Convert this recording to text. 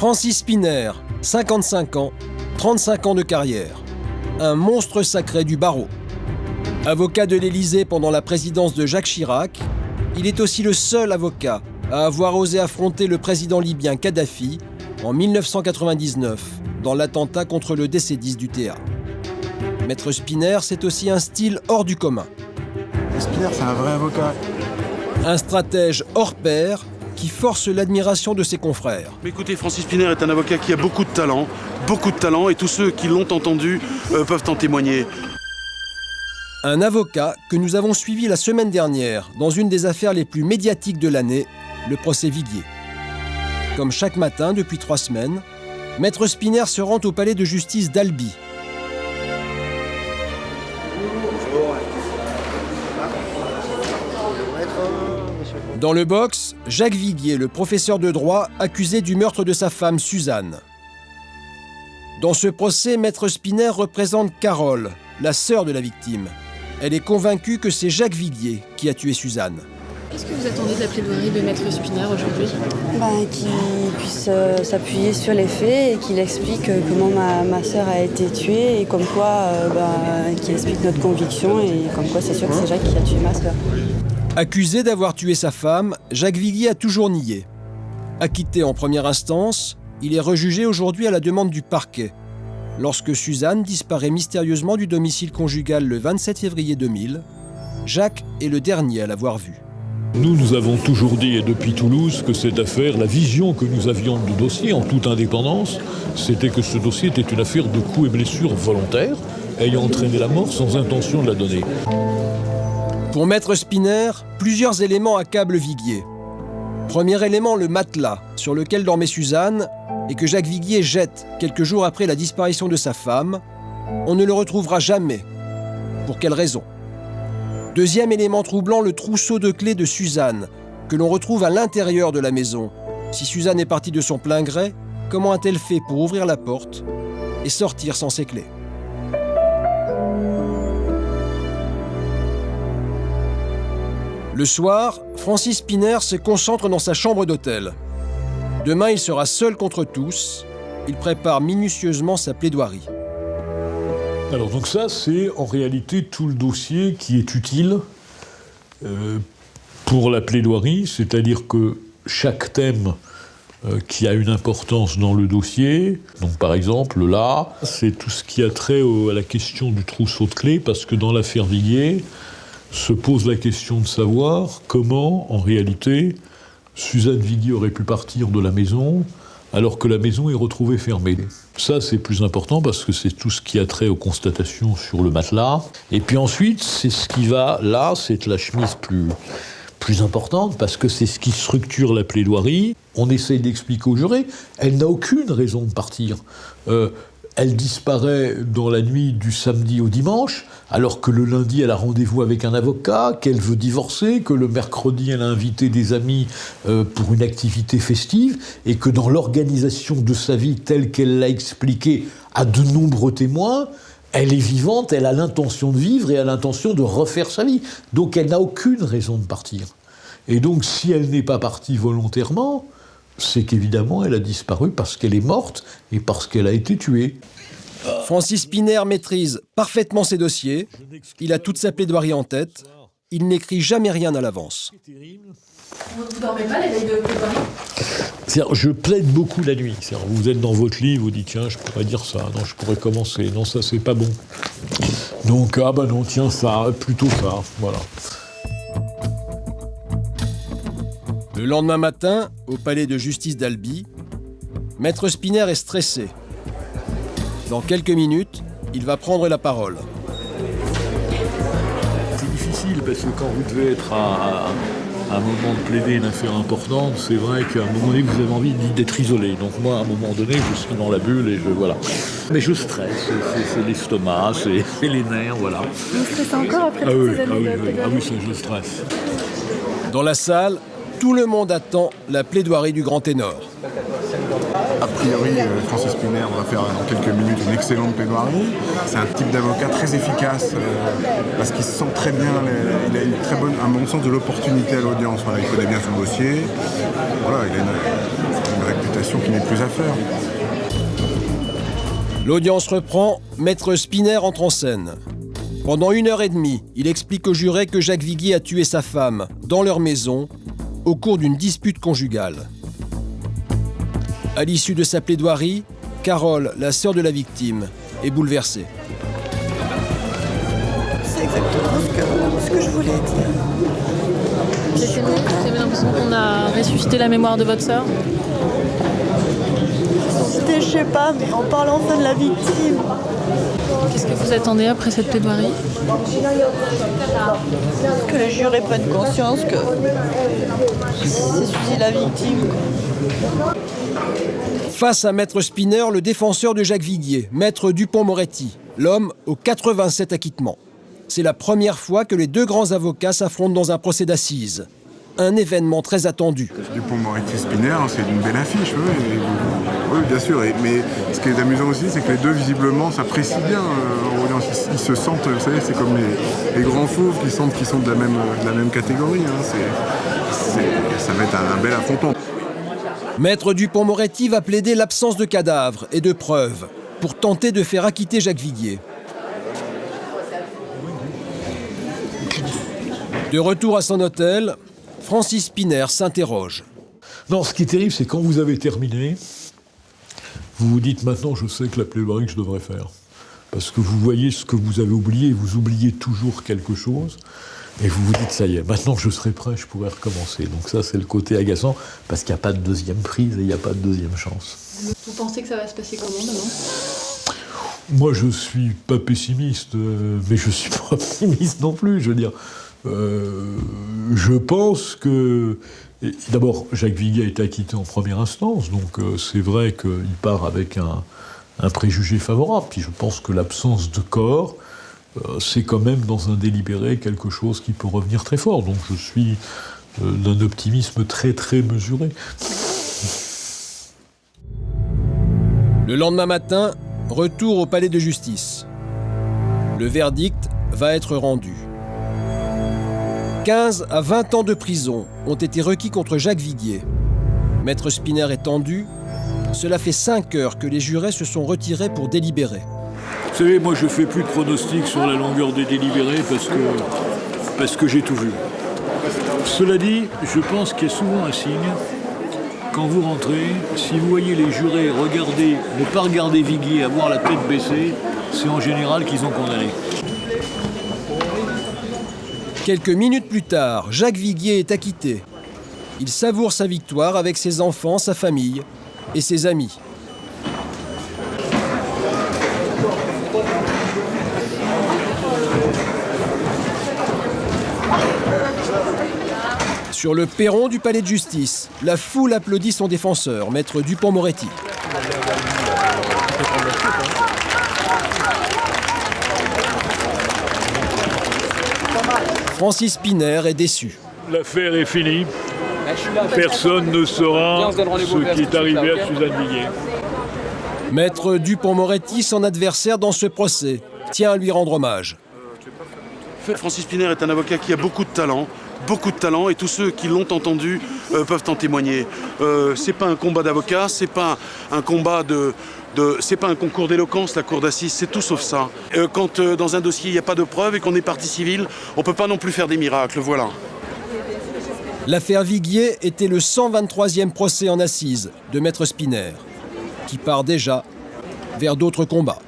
Francis Spinner, 55 ans, 35 ans de carrière. Un monstre sacré du barreau. Avocat de l'Élysée pendant la présidence de Jacques Chirac, il est aussi le seul avocat à avoir osé affronter le président libyen Kadhafi en 1999 dans l'attentat contre le DC-10 du TA. Maître Spinner, c'est aussi un style hors du commun. Spinner, c'est un vrai avocat. Un stratège hors pair qui force l'admiration de ses confrères. Mais écoutez, Francis Spinner est un avocat qui a beaucoup de talent, et tous ceux qui l'ont entendu peuvent en témoigner. Un avocat que nous avons suivi la semaine dernière dans une des affaires les plus médiatiques de l'année, le procès Viguier. Comme chaque matin depuis 3 semaines, Maître Spinner se rend au palais de justice d'Albi. Dans le box, Jacques Viguier, le professeur de droit, accusé du meurtre de sa femme Suzanne. Dans ce procès, Maître Spinner représente Carole, la sœur de la victime. Elle est convaincue que c'est Jacques Viguier qui a tué Suzanne. Qu'est-ce que vous attendez de la plaidoirie de Maître Spinner aujourd'hui ? Qu'il puisse s'appuyer sur les faits et qu'il explique comment ma sœur a été tuée et comme quoi, qu'il explique notre conviction et comme quoi c'est sûr que c'est Jacques qui a tué ma sœur. Accusé d'avoir tué sa femme, Jacques Viguier a toujours nié. Acquitté en première instance, il est rejugé aujourd'hui à la demande du parquet. Lorsque Suzanne disparaît mystérieusement du domicile conjugal le 27 février 2000, Jacques est le dernier à l'avoir vue. Nous avons toujours dit, et depuis Toulouse, que cette affaire, la vision que nous avions du dossier, en toute indépendance, c'était que ce dossier était une affaire de coups et blessures volontaires, ayant entraîné la mort sans intention de la donner. Pour Maître Spinner, plusieurs éléments accablent Viguier. Premier élément, le matelas sur lequel dormait Suzanne et que Jacques Viguier jette quelques jours après la disparition de sa femme. On ne le retrouvera jamais. Pour quelle raison ? Deuxième élément troublant, le trousseau de clés de Suzanne, que l'on retrouve à l'intérieur de la maison. Si Suzanne est partie de son plein gré, comment a-t-elle fait pour ouvrir la porte et sortir sans ses clés ? Le soir, Francis Spinner se concentre dans sa chambre d'hôtel. Demain, il sera seul contre tous. Il prépare minutieusement sa plaidoirie. Alors donc ça, c'est en réalité tout le dossier qui est utile pour la plaidoirie, c'est-à-dire que chaque thème qui a une importance dans le dossier, donc par exemple là, c'est tout ce qui a trait à la question du trousseau de clés, parce que dans l'affaire Viguier, se pose la question de savoir comment, en réalité, Suzanne Viguier aurait pu partir de la maison alors que la maison est retrouvée fermée. Ça, c'est plus important parce que c'est tout ce qui a trait aux constatations sur le matelas. Et puis ensuite, c'est ce qui va, là, c'est la chemise plus importante parce que c'est ce qui structure la plaidoirie. On essaye d'expliquer aux jurés, elle n'a aucune raison de partir. Elle disparaît dans la nuit du samedi au dimanche, alors que le lundi, elle a rendez-vous avec un avocat, qu'elle veut divorcer, que le mercredi, elle a invité des amis pour une activité festive, et que dans l'organisation de sa vie telle qu'elle l'a expliquée à de nombreux témoins, elle est vivante, elle a l'intention de vivre et a l'intention de refaire sa vie. Donc elle n'a aucune raison de partir. Et donc si elle n'est pas partie volontairement, c'est qu'évidemment, elle a disparu parce qu'elle est morte et parce qu'elle a été tuée. Francis Spinner maîtrise parfaitement ses dossiers. Il a toute sa plaidoirie en tête. Il n'écrit jamais rien à l'avance. Vous ne dormez pas les veilles de plaidoirie ? Je plaide beaucoup la nuit. Vous êtes dans votre lit, vous dites tiens, je pourrais dire ça, non, je pourrais commencer, non, ça c'est pas bon. Donc, non, tiens, ça, plutôt ça, voilà. Le lendemain matin, au palais de justice d'Albi, Maître Spinner est stressé. Dans quelques minutes, il va prendre la parole. C'est difficile parce que quand vous devez être à un moment de plaider une affaire importante, c'est vrai qu'à un moment donné, vous avez envie d'être isolé. Donc moi, à un moment donné, je suis dans la bulle et voilà. Mais je stresse, c'est l'estomac, c'est les nerfs, voilà. Vous stressez encore après toutes ces années de plaidoirie ? Ah oui, ça, je stresse. Dans la salle, tout le monde attend la plaidoirie du grand ténor. A priori, Francis Spinner va faire dans quelques minutes une excellente plaidoirie. C'est un type d'avocat très efficace parce qu'il se sent très bien, il a un bon sens de l'opportunité à l'audience. Voilà, il connaît bien son dossier. Voilà, il a une réputation réputation qui n'est plus à faire. L'audience reprend, Maître Spinner entre en scène. Pendant 1h30, il explique aux jurés que Jacques Viguier a tué sa femme, dans leur maison, au cours d'une dispute conjugale. À l'issue de sa plaidoirie, Carole, la sœur de la victime, est bouleversée. C'est exactement ce que je voulais dire. Vous avez l'impression qu'on a ressuscité la mémoire de votre sœur? Je sais pas, mais en parlant enfin de la victime. Qu'est-ce que vous attendez après cette plaidoirie? Que les jurés prennent conscience que c'est suicide la victime. Face à Maître Spinner, le défenseur de Jacques Viguier, Maître Dupond-Moretti, l'homme aux 87 acquittements. C'est la première fois que les deux grands avocats s'affrontent dans un procès d'assises. Un événement très attendu. Dupond-Moretti-Spinner, c'est une belle affiche, oui, bien sûr. Mais ce qui est amusant aussi, c'est que les deux, visiblement, s'apprécient bien en audience. Ils se sentent, vous savez, c'est comme les grands fauves qui sentent qu'ils sont de la même catégorie. Ça va être un bel affrontement. Maître Dupond-Moretti va plaider l'absence de cadavres et de preuves pour tenter de faire acquitter Jacques Viguier. De retour à son hôtel, Francis Spinner s'interroge. Non, ce qui est terrible, c'est quand vous avez terminé, vous vous dites maintenant, je sais que la plaidoirie que je devrais faire. Parce que vous voyez ce que vous avez oublié, vous oubliez toujours quelque chose, et vous vous dites, ça y est, maintenant que je serai prêt, je pourrai recommencer. Donc ça, c'est le côté agaçant, parce qu'il n'y a pas de deuxième prise et il n'y a pas de deuxième chance. Vous pensez que ça va se passer comment demain? Moi, je suis pas pessimiste, mais je suis pas optimiste non plus, je veux dire. Je pense que... D'abord, Jacques Viguier a été acquitté en première instance, donc c'est vrai qu'il part avec un préjugé favorable. Puis je pense que l'absence de corps, c'est quand même dans un délibéré quelque chose qui peut revenir très fort. Donc je suis d'un optimisme très très mesuré. Le lendemain matin, retour au palais de justice. Le verdict va être rendu. 15 à 20 ans de prison ont été requis contre Jacques Viguier. Maître Spinner est tendu. Cela fait 5 heures que les jurés se sont retirés pour délibérer. Vous savez, moi je fais plus de pronostics sur la longueur des délibérés parce que j'ai tout vu. Cela dit, je pense qu'il y a souvent un signe. Quand vous rentrez, si vous voyez les jurés ne pas regarder Viguier, avoir la tête baissée, c'est en général qu'ils ont condamné. Quelques minutes plus tard, Jacques Viguier est acquitté. Il savoure sa victoire avec ses enfants, sa famille et ses amis. Sur le perron du palais de justice, la foule applaudit son défenseur, Maître Dupond-Moretti. Francis Spinner est déçu. L'affaire est finie. Personne ne saura ce qui est arrivé à Suzanne Viguier. Maître Dupond-Moretti, son adversaire dans ce procès, tient à lui rendre hommage. Francis Spinner est un avocat qui a beaucoup de talent, et tous ceux qui l'ont entendu peuvent en témoigner. C'est pas un combat d'avocat, c'est pas un combat c'est pas un concours d'éloquence, la cour d'assises, c'est tout sauf ça. Quand dans un dossier il n'y a pas de preuves et qu'on est partie civile, on peut pas non plus faire des miracles, voilà. L'affaire Viguier était le 123e procès en assises de Maître Spinner, qui part déjà vers d'autres combats.